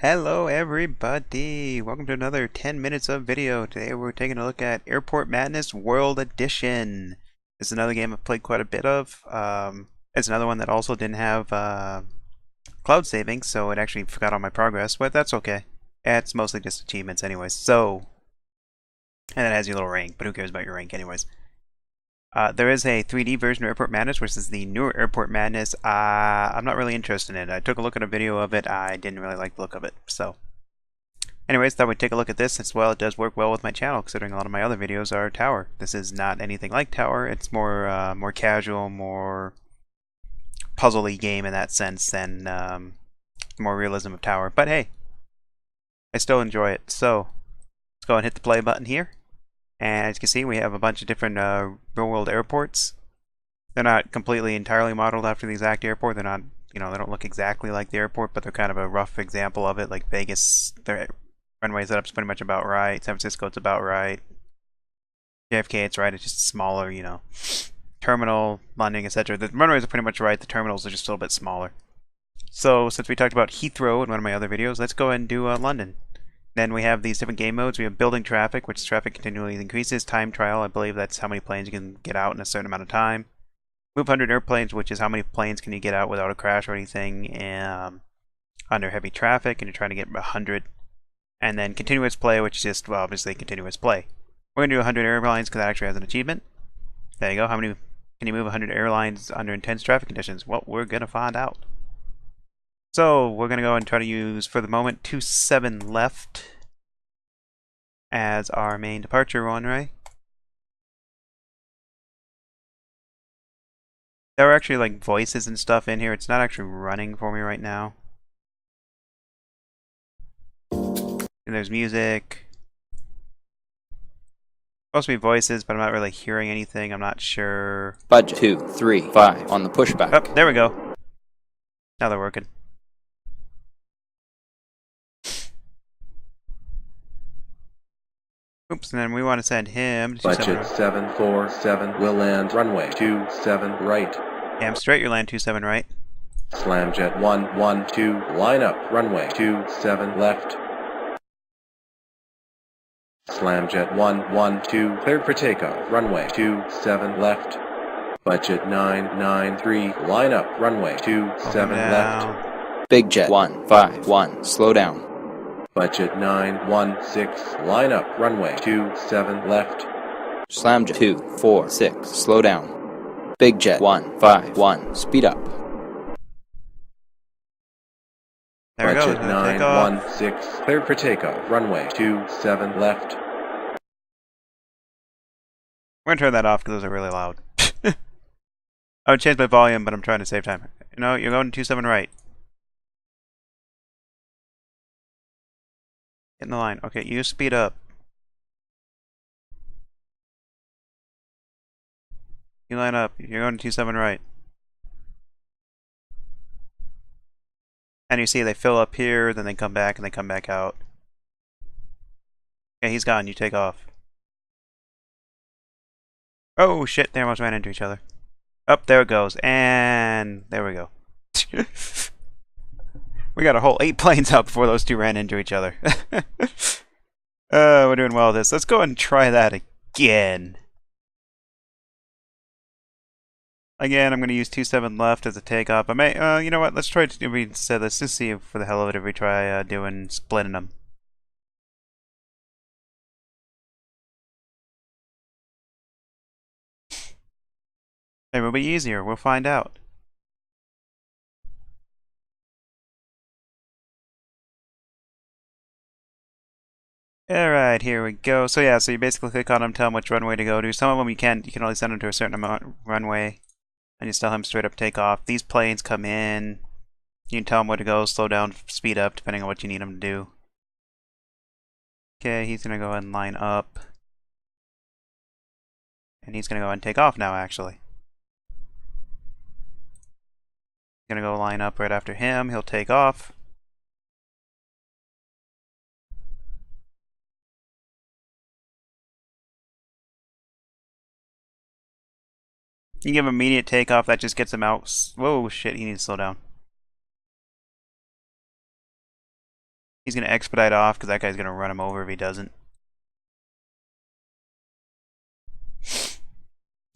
Hello everybody! Welcome to another 10 minutes of video. Today we're taking a look at Airport Madness World Edition. This is another game I've played quite a bit of. It's another one that also didn't have cloud saving, so it actually forgot all my progress, but that's okay. It's mostly just achievements anyways. And it has your little rank, but who cares about your rank anyways. There is a 3D version of Airport Madness, which is the newer Airport Madness. I'm not really interested in it. I took a look at a video of it. I didn't really like the look of it. So, anyways, thought we'd take a look at this as well. It does work well with my channel, considering a lot of my other videos are Tower. This is not anything like Tower. It's more casual, more puzzly game in that sense than more realism of Tower. But hey, I still enjoy it. So, let's go and hit the play button here. And as you can see, we have a bunch of different real-world airports. They're not completely entirely modeled after the exact airport. They're not, they don't look exactly like the airport, but they're kind of a rough example of it. Like Vegas, their runway setup's pretty much about right. San Francisco, it's about right. JFK, it's right. It's just smaller, Terminal, London, etc. The runways are pretty much right. The terminals are just a little bit smaller. So, since we talked about Heathrow in one of my other videos, let's go ahead and do London. Then we have these different game modes. We have building traffic, which traffic continually increases. Time trial, I believe that's how many planes you can get out in a certain amount of time. Move 100 airplanes, which is how many planes can you get out without a crash or anything under heavy traffic, and you're trying to get 100. And then continuous play, which is just, well, obviously continuous play. We're going to do 100 airlines because that actually has an achievement. There you go. How many can you move 100 airlines under intense traffic conditions? Well, we're going to find out. So, we're going to go and try to use, for the moment, 27 left as our main departure runway. There are actually like voices and stuff in here. It's not actually running for me right now. And there's music. Supposed to be voices, but I'm not really hearing anything. I'm not sure. Budget 2, 3, 5 on the pushback. Oh, there we go. Now they're working. Oops, and then we want to send him to Budget 747 will land runway 27 right. Damn straight, you land 27 right. Slamjet 112 line up runway 27 left. Slamjet 112 cleared for takeoff runway 27 left. Budget 993 line up runway 27 left. Big Jet 151 slow down. Budget 916 line up runway 27 left. Slamjet 246 slow down. Big Jet 151 speed up. There we go. Budget 916 cleared for takeoff runway 27 left. We're gonna turn that off because those are really loud. I would change my volume, but I'm trying to save time. You're going 27 right. Get in the line. Okay, you speed up. You line up. You're going 27 right. And you see they fill up here, then they come back, and they come back out. Okay, he's gone. You take off. Oh, shit. They almost ran into each other. Up, there it goes. And there we go. We got a whole 8 planes out before those two ran into each other. We're doing well with this. Let's go ahead and try that again. Again, I'm going to use 27 left as a takeoff. I may, you know what? Let's try to instead. Let's just see for the hell of it if we try doing splitting them. It will be easier. We'll find out. Alright, here we go. So yeah, so you basically click on them, tell them which runway to go to. Some of them you can only send them to a certain amount runway. And you just tell him straight up take off. These planes come in. You can tell them where to go, slow down, speed up, depending on what you need them to do. Okay, he's gonna go ahead and line up. And he's gonna go ahead and take off now, actually. Gonna go line up right after him. He'll take off. You give him immediate takeoff, that just gets him out. Whoa, shit, he needs to slow down. He's going to expedite off because that guy's going to run him over if he doesn't.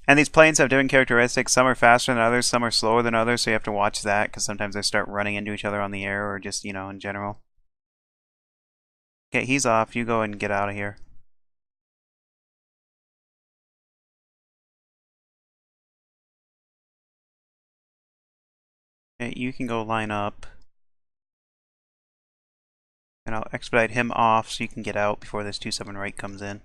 And these planes have different characteristics. Some are faster than others, some are slower than others, so you have to watch that because sometimes they start running into each other on the air or just, in general. Okay, he's off. You go and get out of here. Okay, you can go line up. And I'll expedite him off so you can get out before this 2-7 right comes in.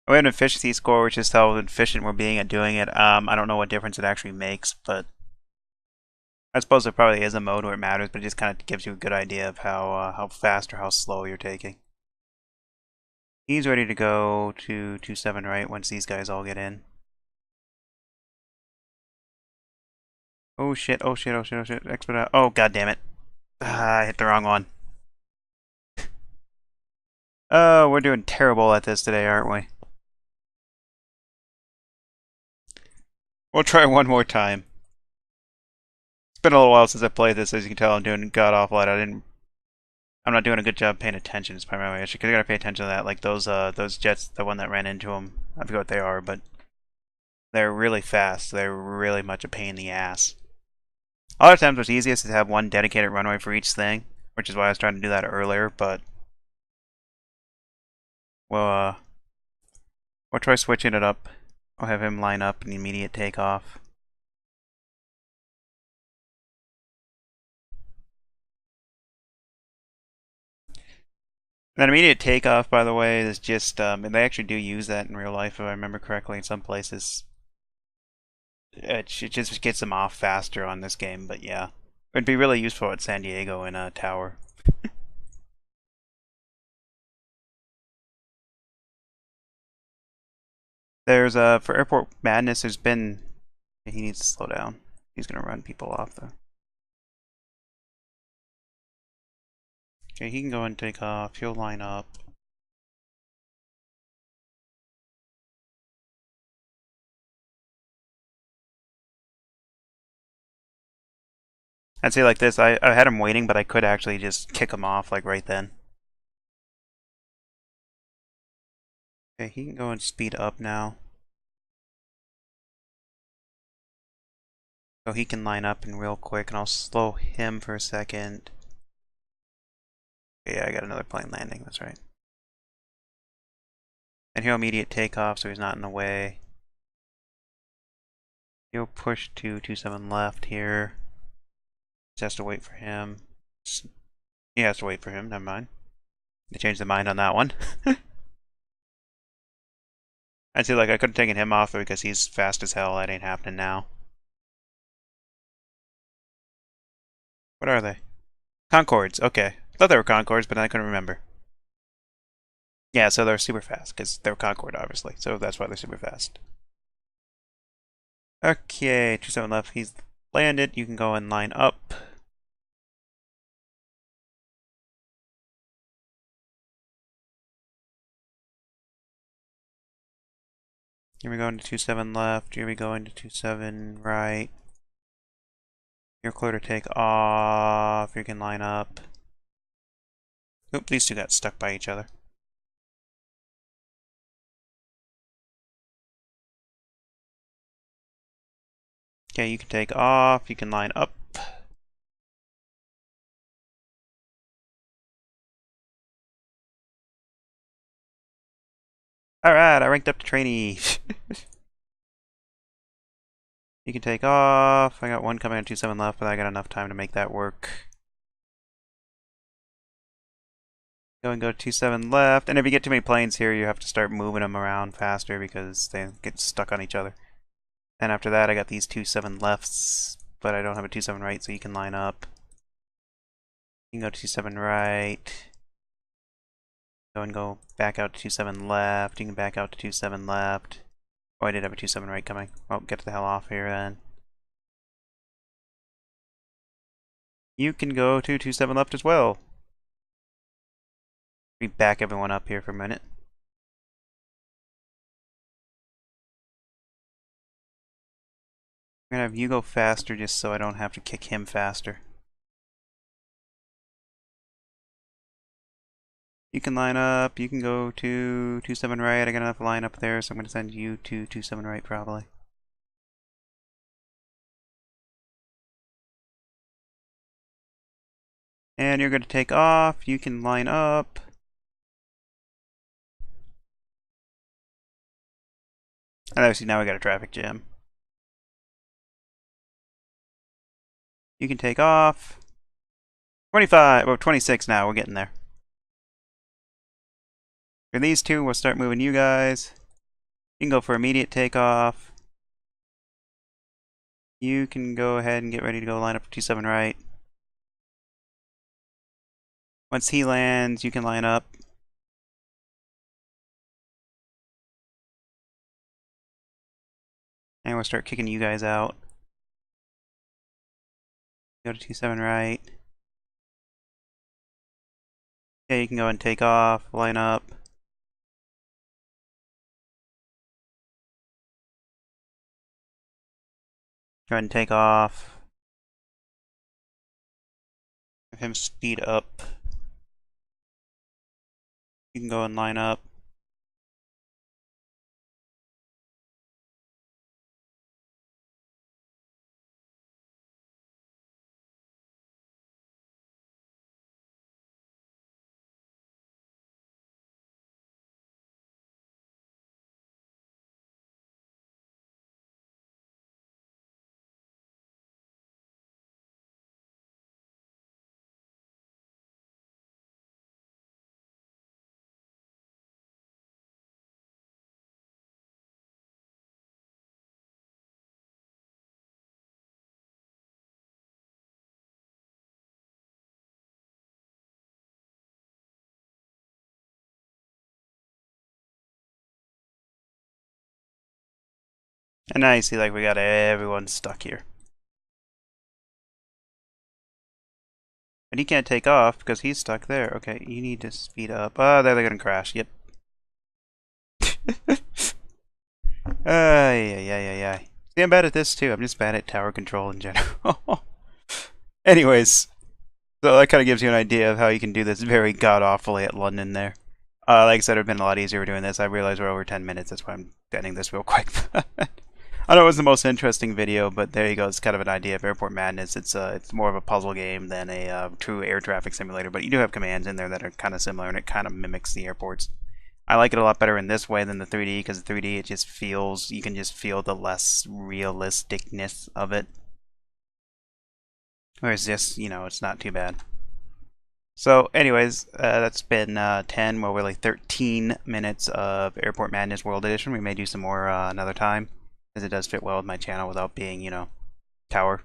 We have an efficiency score, which is how efficient we're being at doing it. I don't know what difference it actually makes, but I suppose there probably is a mode where it matters, but it just kind of gives you a good idea of how fast or how slow you're taking. He's ready to go to 2-7 right once these guys all get in. Oh shit, oh shit, oh shit, oh shit. Expedite. Oh, god damn it. I hit the wrong one. Oh, we're doing terrible at this today, aren't we? We'll try one more time. It's been a little while since I played this, as you can tell. I'm doing god awful at it. I'm not doing a good job paying attention. It's my primary issue. Cause I gotta pay attention to that. Like those jets, the one that ran into them. I forget what they are, but they're really fast. They're really much a pain in the ass. A lot of times, what's easiest is to have one dedicated runway for each thing, which is why I was trying to do that earlier. But we'll try switching it up. I'll have him line up an immediate takeoff. That immediate takeoff, by the way, is just, and they actually do use that in real life, if I remember correctly, in some places. It just gets them off faster on this game, but yeah. It'd be really useful at San Diego in a tower. There's, for Airport Madness, there's been... He needs to slow down. He's gonna run people off, though. Okay, he can go and take off. He'll line up. I'd say like this, I had him waiting, but I could actually just kick him off, like, right then. Okay, he can go and speed up now. So he can line up and real quick, and I'll slow him for a second. Okay, yeah, I got another plane landing, that's right. And he'll immediate takeoff, so he's not in the way. He'll push to 2-7 left here. Just has to wait for him. He has to wait for him, never mind. They changed their mind on that one. I'd say like I could have taken him off because he's fast as hell. That ain't happening now. What are they? Concords, okay. I thought they were Concords, but I couldn't remember. Yeah, so they're super fast, because they're Concorde, obviously. So that's why they're super fast. Okay, 2-7 left. He's landed. You can go and line up. Here we go into 2-7 left. Here we go into 2-7 right. You're clear to take off. You can line up. Oop, these two got stuck by each other. Okay, you can take off. You can line up. Alright, I ranked up to trainee. You can take off. I got one coming on 2-7 left, but I got enough time to make that work. Go and go 2-7 left. And if you get too many planes here, you have to start moving them around faster because they get stuck on each other. And after that, I got these 2-7 lefts, but I don't have a 2-7 right, so you can line up. You can go 2-7 right. Go and go back out to 2-7 left. You can back out to 2-7 left. Oh, I did have a 2-7 right coming. Oh, get the hell off here then. You can go to 2-7 left as well. We back everyone up here for a minute. I'm gonna have you go faster just so I don't have to kick him faster. You can line up. You can go to 27 right. I got enough line up there, so I'm going to send you to 27 right probably. And you're going to take off. You can line up. And obviously now we got a traffic jam. You can take off. 25, or 26 now, we're getting there. For these two, we'll start moving you guys. You can go for immediate takeoff. You can go ahead and get ready to go line up for 27 right. Once he lands, you can line up. And we'll start kicking you guys out. Go to 27 right. Okay, you can go and take off, line up. Go ahead and take off. Have him speed up. You can go and line up. And now you see like we got everyone stuck here. But he can't take off because he's stuck there. Okay, you need to speed up. Oh, there they're gonna crash. Yep. Yeah. See, I'm bad at this too. I'm just bad at tower control in general. Anyways, so that kind of gives you an idea of how you can do this very god-awfully at London there. Like I said, it would have been a lot easier doing this. I realize we're over 10 minutes. That's why I'm ending this real quick. I know it was the most interesting video, but there you go. It's kind of an idea of Airport Madness. It's more of a puzzle game than a true air traffic simulator, but you do have commands in there that are kind of similar, and it kind of mimics the airports. I like it a lot better in this way than the 3D, because the 3D, it just feels, you can just feel the less realisticness of it. Whereas this, you know, it's not too bad. So anyways, that's been 10, well really 13 minutes of Airport Madness World Edition. We may do some more another time, as it does fit well with my channel without being, you know, tower.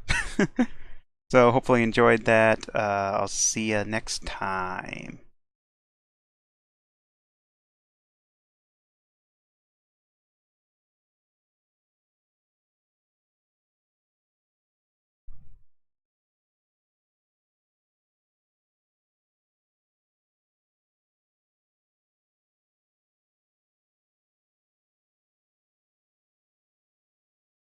So hopefully you enjoyed that. I'll see you next time.